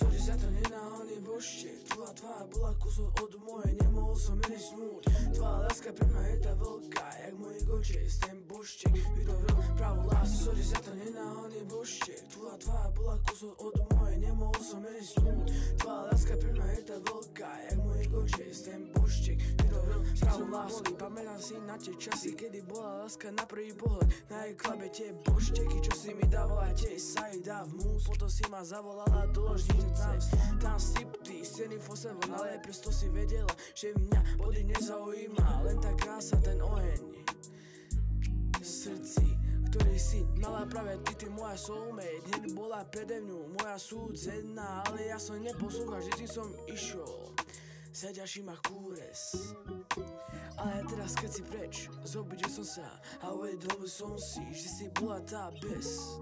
Sorry za ten nenáhodný božček. Tvoja tvár bola kusok od mojej, nemohol som jej snúť. Tvoja láska pre mňa je tá veľká, jak môj goček. Ten božček vytvoril pravú lásku. Sorry za ten nenáhodný božček. Tvoja tvár bola kusok od mojej, nemohol som jej snúť. Tvoja láska pre mňa je tá veľká, jak môj goček. Ten božček vytvoril pravú lásku. Pamätám si na tie časy, kedy bola láska na prvý pohľad. Na jej klabe tie božčeky, čo si mi dávala, tiež sa jej dá v mús. Potom si ma zavolala do ložnice. Tam striptease, scény for 7, ale presto si vedela, že mňa body nezaujíma. Len tá krása, ten oheň v srdci, ktorý si mala práve ty moja soulmate. Hneď bola prede mňou moja súdzenná, ale ja som neposlúchal, že som išiel sediaši ma kúres. Ale teraz keď si preč, zobudil som sa a uvedomil som si, že si bola tá best.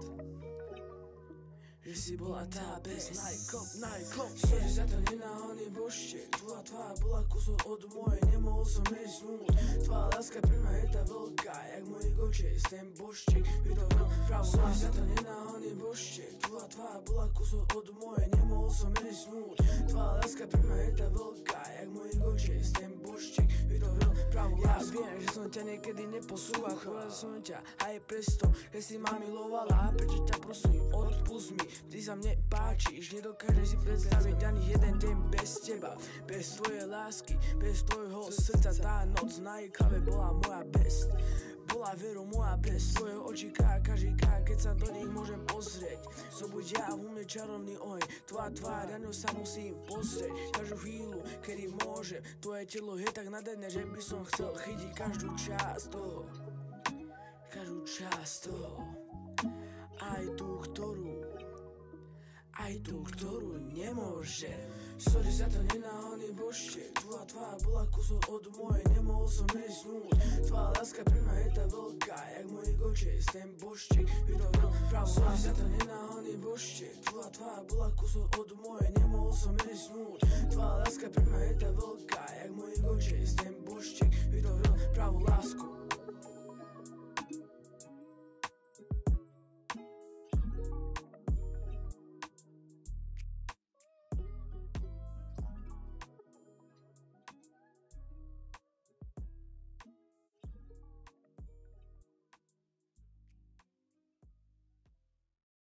Že si bola tá best. Nightclub. Sorry za ten nenáhodný božček. Tvoja tvár bola kusok od mojej, nemohol som jej snúť. Tvoja láska pre mňa je tá veľká, jak môj goček. Ten božček vytvoril pravú lásku. Sorry za ten nenáhodný božček. Tvoja tvár bola kusok od mojej, nemohol som jej snúť. Tvoja láska pre mňa je tá veľká, jak môj goček. Ten božček vytvoril pravú lásku. Ja viem, že som ťa niekedy neposlúchal, choval som ťa aj presto, že si ma milovala. A prečo ťa prosím, odpust mi. Ty sa mne páčiš, nedokážem si predstaviť ani jeden deň bez teba. Bez tvojej lásky, bez tvojho srdca. Tá noc na jej klave bola moja best. Bola veru moja best. Tvoje oči každý krát, keď sa do nich môžem pozrieť. Zobudia v mne čarovný oheň. Tvoja tvár, na ňu sa musím pozrieť. Každú chvíľu, kedy môžem. Tvoje telo je tak nádherné, že by som chcel chytiť každú časť toho. Každú časť toho. Aj tú, ktorú nemôže. Sorry za ten nenáhodný božček. Tvoja tvár bola kusok od mojej, nemohol som jej snúť. Tvoja láska pre mňa je tá veľká, jak môj goček. Ten božček vytvoril pravú lásku. Sorry za ten nenáhodný božček. Tvoja tvár bola kusok od mojej, nemohol som jej snúť. Tvoja láska pre mňa je tá veľká, jak môj goček. Ten božček vytvoril pravú lásku.